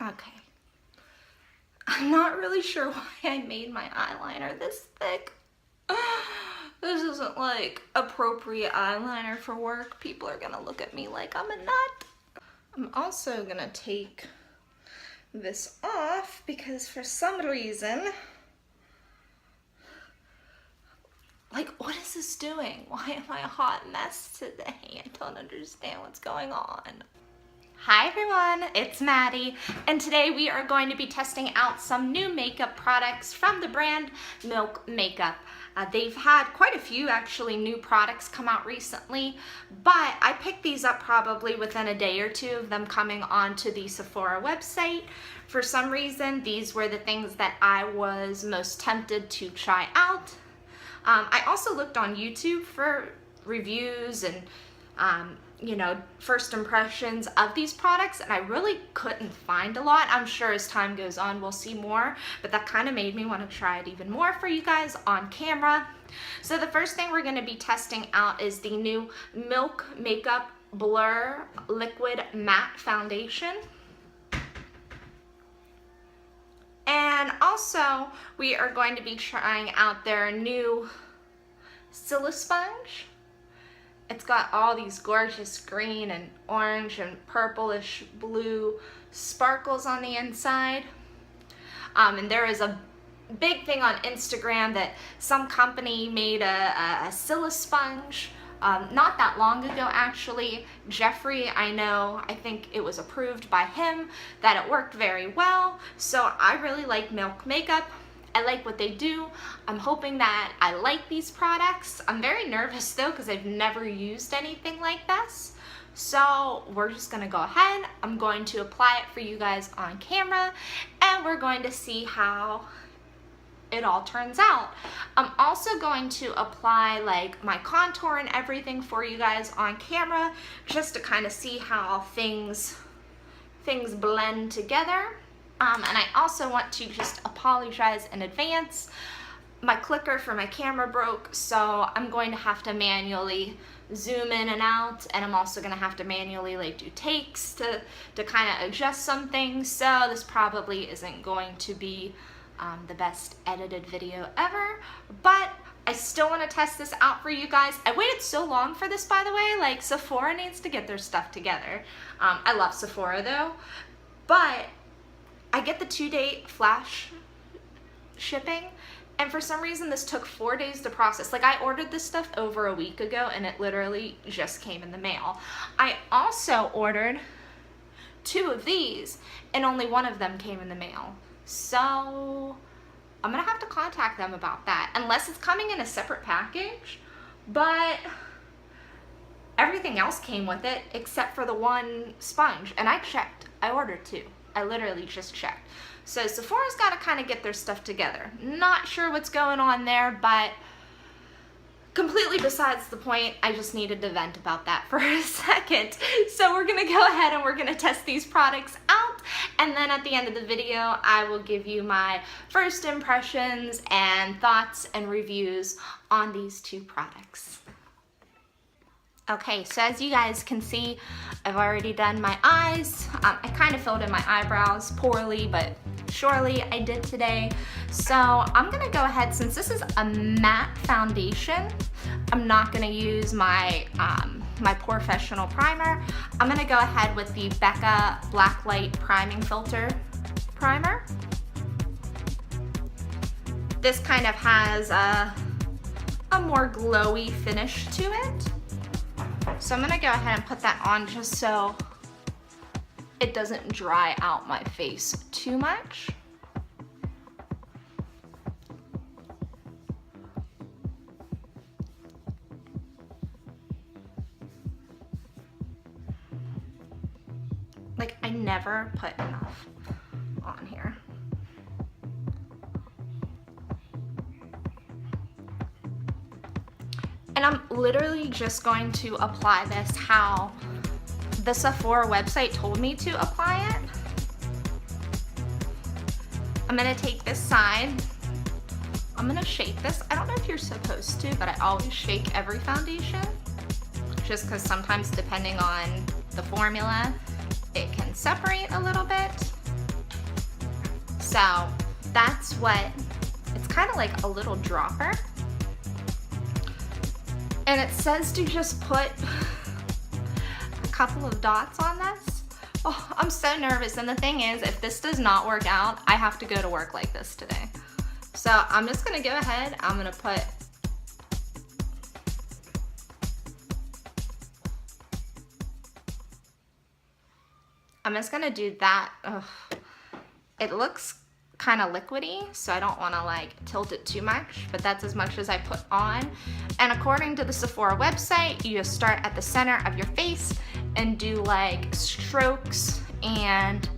Okay. I'm not really sure why I made my eyeliner this thick. This isn't like appropriate eyeliner for work. People are gonna look at me like I'm a nut. I'm also gonna take this off because for some reason, like, what is this doing? Why am I a hot mess today? I don't understand what's going on. Hi everyone, it's Maddie, and today we are going to be testing out some new makeup products from the brand Milk Makeup. They've had quite a few actually new products come out recently, but I picked these up probably within a day or two of them coming onto the Sephora website. For some reason, these were the things that I was most tempted to try out. I also looked on YouTube for reviews and you know, first impressions of these products, and I really couldn't find a lot. I'm sure as time goes on we'll see more, but that kind of made me want to try it even more for you guys on camera. So the first thing we're going to be testing out is the new Milk Makeup Blur Liquid Matte Foundation. And also we are going to be trying out their new Stila sponge. It's got all these gorgeous green and orange and purplish blue sparkles on the inside. And there is a big thing on Instagram that some company made a Stila sponge not that long ago actually. Jeffrey, I think it was approved by him that it worked very well. So I really like Milk Makeup. I like what they do. I'm hoping that I like these products. I'm very nervous though because I've never used anything like this. So we're just gonna go ahead. I'm going to apply it for you guys on camera and we're going to see how it all turns out. I'm also going to apply like my contour and everything for you guys on camera just to kind of see how things blend together. And I also want to just apologize in advance. My clicker for my camera broke, so I'm going to have to manually zoom in and out, and I'm also going to have to manually like do takes to kind of adjust some things. So this probably isn't going to be the best edited video ever, but I still want to test this out for you guys. I waited so long for this, by the way. Like, Sephora needs to get their stuff together. I love Sephora though, but I get the 2-day flash shipping, and for some reason this took 4 days to process. Like, I ordered this stuff over a week ago and it literally just came in the mail. I also ordered 2 of these and only 1 of them came in the mail. So I'm gonna have to contact them about that, unless it's coming in a separate package, but everything else came with it except for the 1 sponge, and I checked. I ordered 2. I literally just checked. So Sephora's got to kind of get their stuff together. Not sure what's going on there, but completely besides the point. I just needed to vent about that for a second. So we're going to go ahead and we're going to test these products out. And then at the end of the video, I will give you my first impressions and thoughts and reviews on these 2 products. Okay, so as you guys can see, I've already done my eyes. I kind of filled in my eyebrows poorly, but surely I did today. So I'm gonna go ahead, since this is a matte foundation, I'm not gonna use my my professional primer. I'm gonna go ahead with the Becca Blacklight Priming Filter Primer. This kind of has a more glowy finish to it. So I'm gonna go ahead and put that on just so it doesn't dry out my face too much. Like, I never put enough on here. And I'm literally just going to apply this how the Sephora website told me to apply it. I'm gonna take this side. I'm gonna shake this. I don't know if you're supposed to, but I always shake every foundation, just because sometimes depending on the formula, it can separate a little bit. So that's what, it's kind of like a little dropper. And it says to just put a couple of dots on this. Oh, I'm so nervous. And the thing is, if this does not work out, I have to go to work like this today. So I'm just gonna go ahead, I'm gonna put I'm just gonna do that. Ugh. It looks kind of liquidy, so I don't want to like tilt it too much, but that's as much as I put on. And according to the Sephora website, you just start at the center of your face and do like strokes and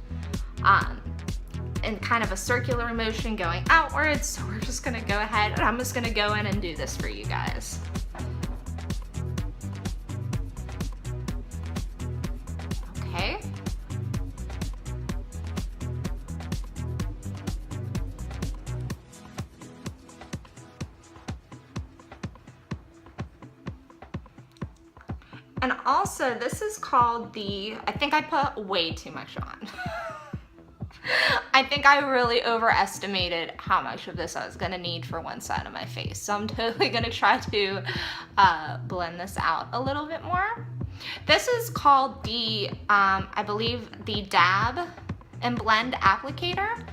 in kind of a circular motion going outwards. So we're just gonna go ahead and I'm just gonna go in and do this for you guys. Okay. And also, this is called the, I think I put way too much on. I think I really overestimated how much of this I was gonna need for one side of my face. So I'm totally gonna try to blend this out a little bit more. This is called the, I believe the Dab and Blend Applicator,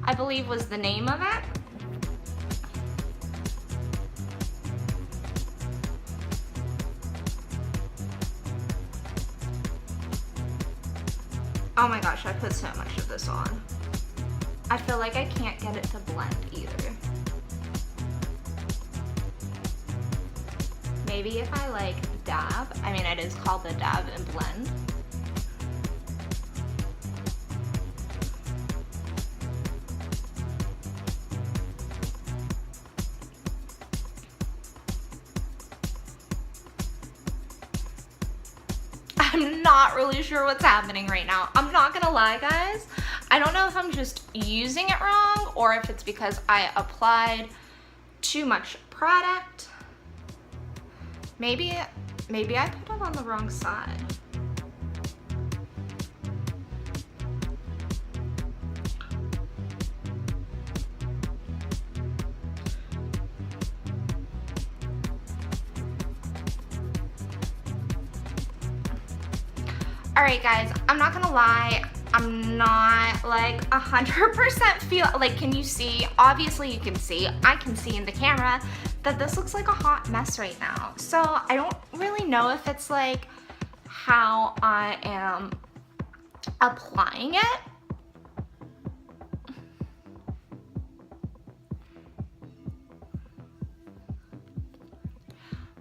I believe was the name of it. Oh my gosh, I put so much of this on. I feel like I can't get it to blend either. Maybe if I like dab, I mean it is called the Dab and Blend. I'm not really sure what's happening right now. I'm not gonna lie, guys. I don't know if I'm just using it wrong or if it's because I applied too much product. Maybe I put it on the wrong side. All right, guys, I'm not gonna lie, I'm not like 100% feel, like, can you see? Obviously you can see, I can see in the camera that this looks like a hot mess right now. So I don't really know if it's like how I am applying it.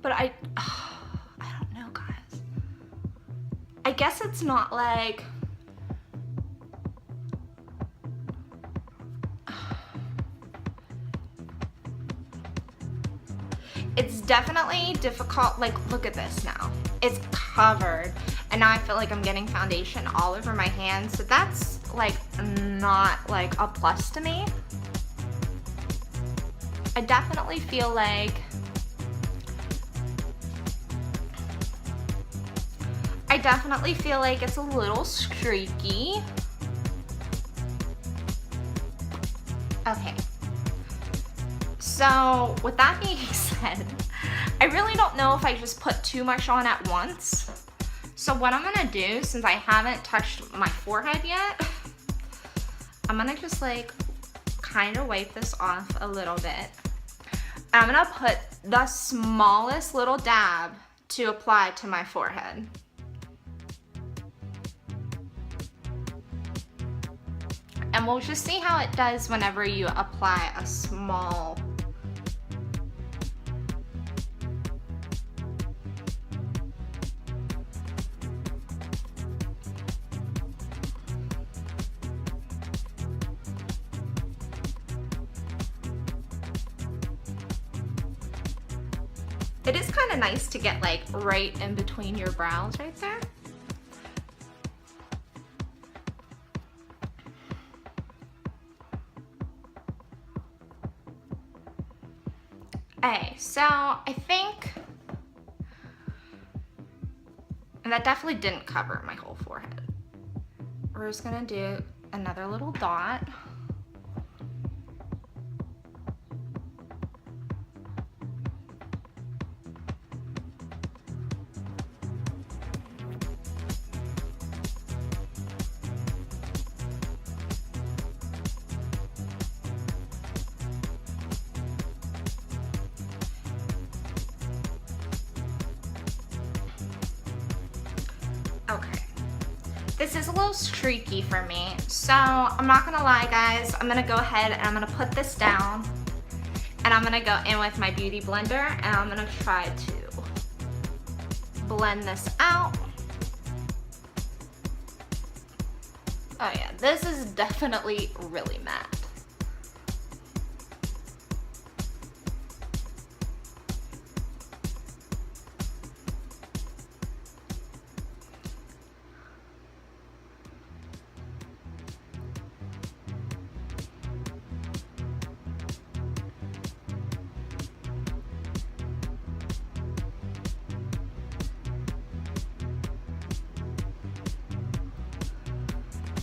But I don't know, guys. I guess it's not like, it's definitely difficult. Like, look at this now. It's covered, and now I feel like I'm getting foundation all over my hands. So that's like not like a plus to me. I definitely feel like it's a little streaky. Okay. So with that being said, I really don't know if I just put too much on at once. So what I'm gonna do, since I haven't touched my forehead yet, I'm gonna just like kind of wipe this off a little bit. I'm gonna put the smallest little dab to apply to my forehead. And we'll just see how it does whenever you apply a small. It is kind of nice to get like right in between your brows right there. Okay, so I think, and that definitely didn't cover my whole forehead. We're just gonna do another little dot. Okay. This is a little streaky for me, so I'm not gonna lie, guys. I'm gonna go ahead and I'm gonna put this down, and I'm gonna go in with my Beauty Blender, and I'm gonna try to blend this out. Oh yeah, this is definitely really matte.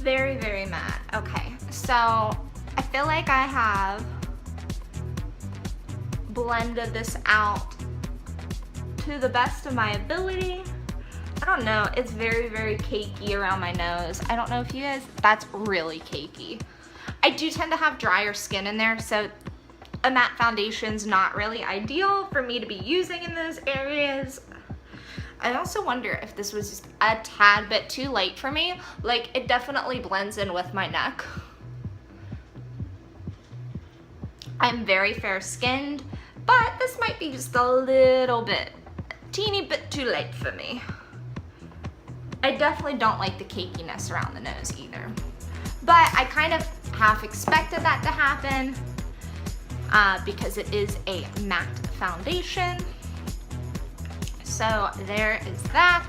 Very, very matte. Okay, so I feel like I have blended this out to the best of my ability. I don't know, it's very, very cakey around my nose. I don't know if you guys, that's really cakey. I do tend to have drier skin in there, so a matte foundation's not really ideal for me to be using in those areas. I also wonder if this was just a tad bit too light for me. Like, it definitely blends in with my neck. I'm very fair skinned, but this might be just a little bit, teeny bit too light for me. I definitely don't like the cakiness around the nose either. But I kind of half expected that to happen because it is a matte foundation. So there is that.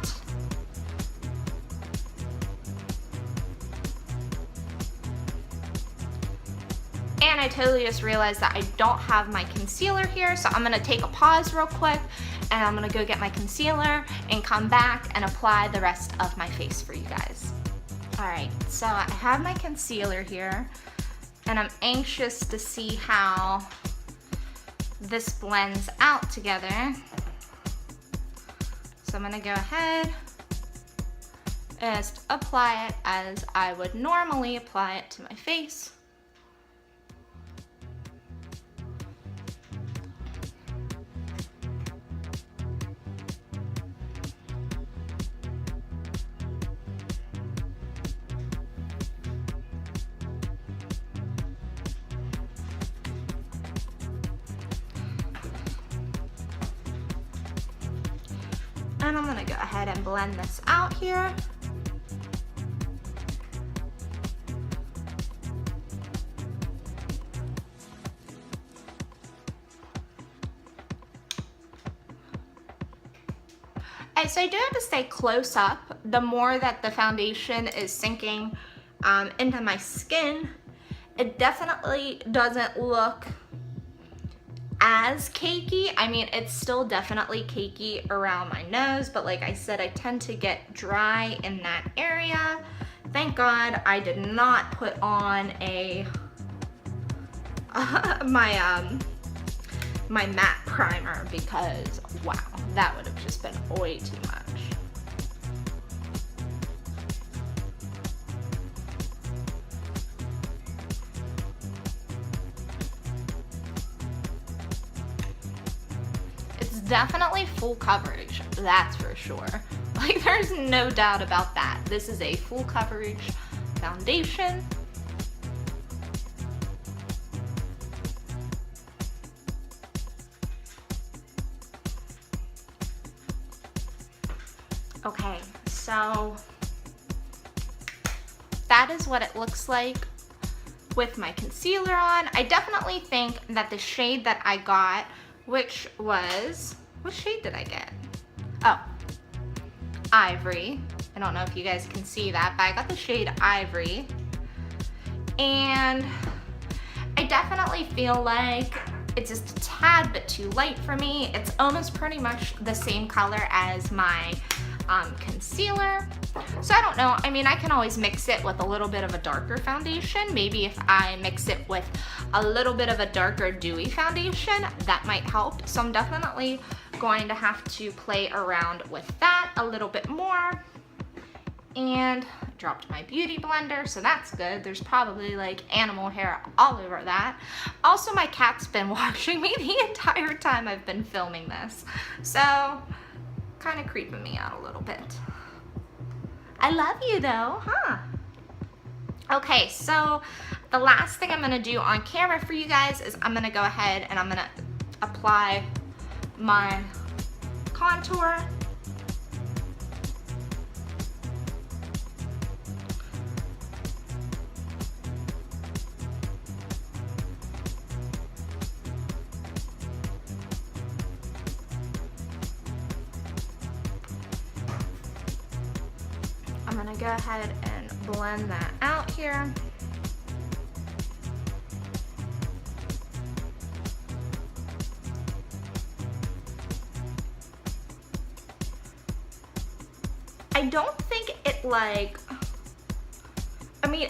And I totally just realized that I don't have my concealer here, so I'm gonna take a pause real quick and I'm gonna go get my concealer and come back and apply the rest of my face for you guys. All right, so I have my concealer here and I'm anxious to see how this blends out together. So I'm gonna go ahead and just apply it as I would normally apply it to my face. And I'm gonna go ahead and blend this out here. So I do have to stay close up. The more that the foundation is sinking into my skin, it definitely doesn't look as cakey. I mean, it's still definitely cakey around my nose, but like I said, I tend to get dry in that area. Thank God I did not put on a my matte primer, because wow, that would have just been way too much. Definitely full coverage, that's for sure. Like, there's no doubt about that. This is a full coverage foundation. Okay, so that is what it looks like with my concealer on. I definitely think that the shade that I got, which was, what shade did I get? Oh, Ivory. I don't know if you guys can see that, but I got the shade Ivory. And I definitely feel like it's just a tad bit too light for me. It's almost pretty much the same color as my concealer. So I don't know, I mean, I can always mix it with a little bit of a darker foundation. Maybe if I mix it with a little bit of a darker dewy foundation, that might help. So I'm definitely going to have to play around with that a little bit more. And I dropped my beauty blender, so that's good. There's probably like animal hair all over that. Also, my cat's been watching me the entire time I've been filming this, so kind of creeping me out a little bit. I love you though, huh? Okay, so the last thing I'm gonna do on camera for you guys is I'm gonna go ahead and I'm gonna apply my contour. I'm gonna go ahead and blend that out here. I don't think it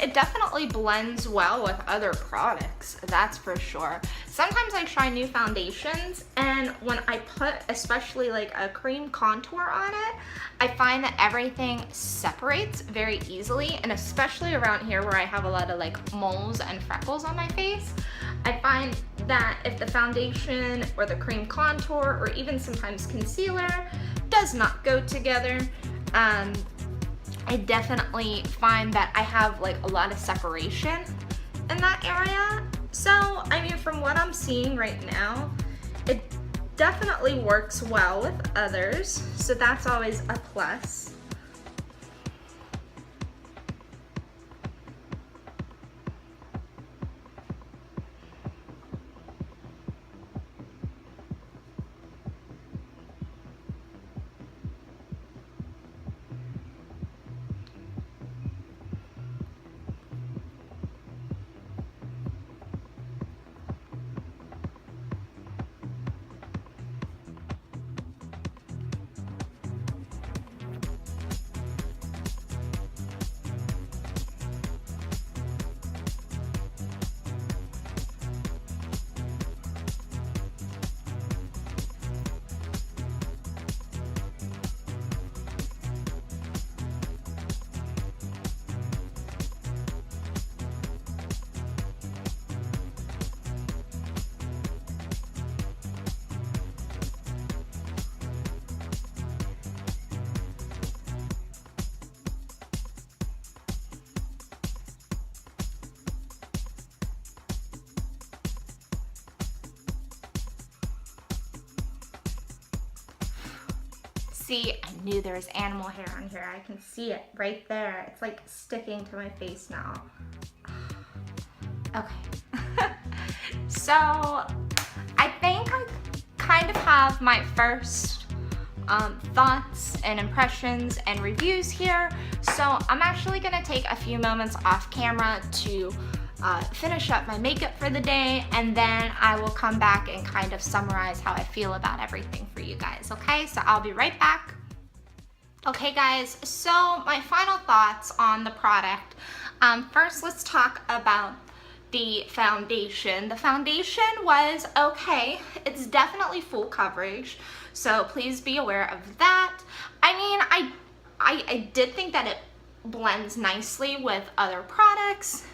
it definitely blends well with other products, that's for sure. Sometimes I try new foundations, and when I put especially like a cream contour on it, I find that everything separates very easily, and especially around here where I have a lot of like moles and freckles on my face, I find that if the foundation or the cream contour or even sometimes concealer does not go together, I definitely find that I have like a lot of separation in that area. So, I mean, from what I'm seeing right now, it definitely works well with others, so that's always a plus. See, I knew there was animal hair on here. I can see it right there. It's like sticking to my face now. Okay. So, I think I kind of have my first thoughts and impressions and reviews here. So, I'm actually gonna take a few moments off camera to finish up my makeup for the day, and then I will come back and kind of summarize how I feel about everything for you guys, okay? So I'll be right back. Okay guys, so my final thoughts on the product. First, let's talk about the foundation. The foundation was okay. It's definitely full coverage, so please be aware of that. I mean, I did think that it blends nicely with other products.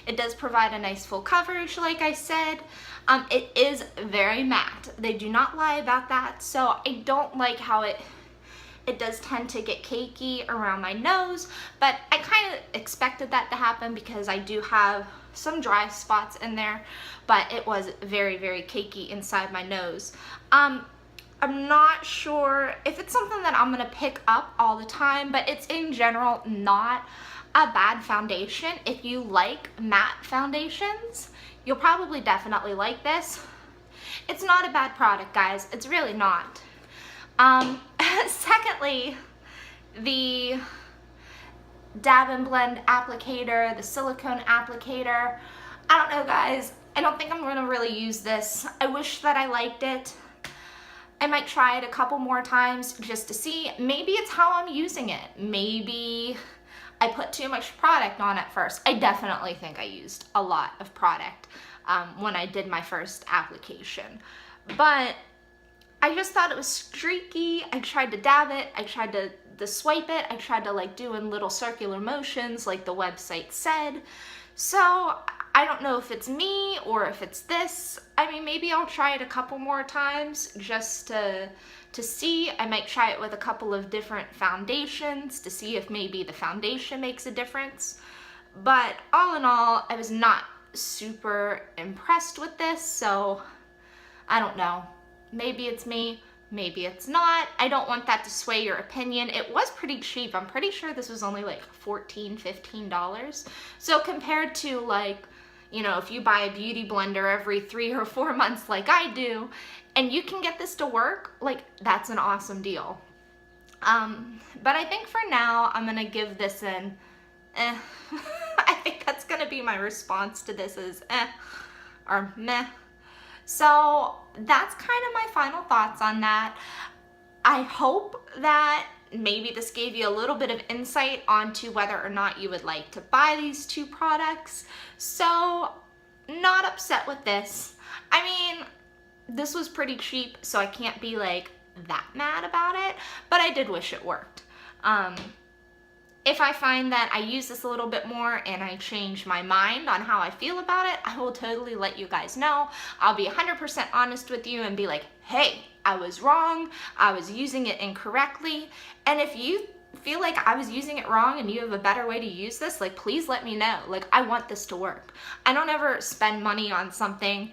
It does provide a nice full coverage, like I said. It is very matte. They do not lie about that, so I don't like how it does tend to get cakey around my nose, but I kind of expected that to happen because I do have some dry spots in there, but it was very, very cakey inside my nose. I'm not sure if it's something that I'm gonna pick up all the time, but it's in general not a bad foundation. If you like matte foundations, you'll probably definitely like this. It's not a bad product, guys. It's really not. Secondly, the dab and blend applicator, the silicone applicator. I don't know, guys. I don't think I'm gonna really use this. I wish that I liked it. I might try it a couple more times just to see. Maybe it's how I'm using it. Maybe I put too much product on at first. I definitely think I used a lot of product when I did my first application. But I just thought it was streaky. I tried to dab it. I tried to swipe it. I tried to like do in little circular motions like the website said. So I don't know if it's me or if it's this. I mean, maybe I'll try it a couple more times just to see. I might try it with a couple of different foundations to see if maybe the foundation makes a difference. But all in all, I was not super impressed with this, so I don't know. Maybe it's me, maybe it's not. I don't want that to sway your opinion. It was pretty cheap. I'm pretty sure this was only like $14, $15. So compared to like, you know, if you buy a beauty blender every 3 or 4 months like I do, and you can get this to work, like that's an awesome deal. But I think for now, I'm gonna give this an eh. I think that's gonna be my response to this is eh or meh. So that's kind of my final thoughts on that. I hope that maybe this gave you a little bit of insight onto whether or not you would like to buy these two products. So not upset with this. I mean, this was pretty cheap, so I can't be like that mad about it, but I did wish it worked. If I find that I use this a little bit more and I change my mind on how I feel about it, I will totally let you guys know. I'll be 100% honest with you and be like, hey, I was wrong. I was using it incorrectly. And if you feel like I was using it wrong and you have a better way to use this, like, please let me know. Like, I want this to work. I don't ever spend money on something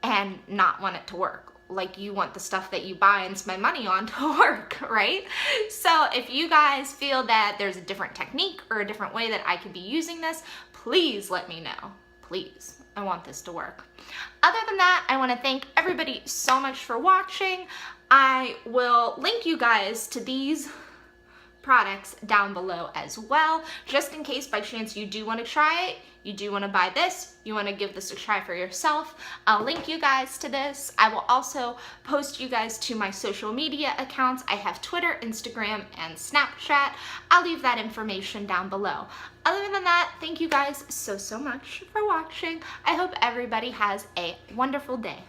and not want it to work. Like, you want the stuff that you buy and spend money on to work, right? So if you guys feel that there's a different technique or a different way that I could be using this, please let me know. Please. I want this to work. Other than that, I want to thank everybody so much for watching. I will link you guys to these products down below as well, just in case by chance you do want to try it, you do want to buy this, you want to give this a try for yourself. I'll link you guys to this. I will also post you guys to my social media accounts. I have Twitter, Instagram, and Snapchat. I'll leave that information down below. Other than that, thank you guys so much for watching. I hope everybody has a wonderful day.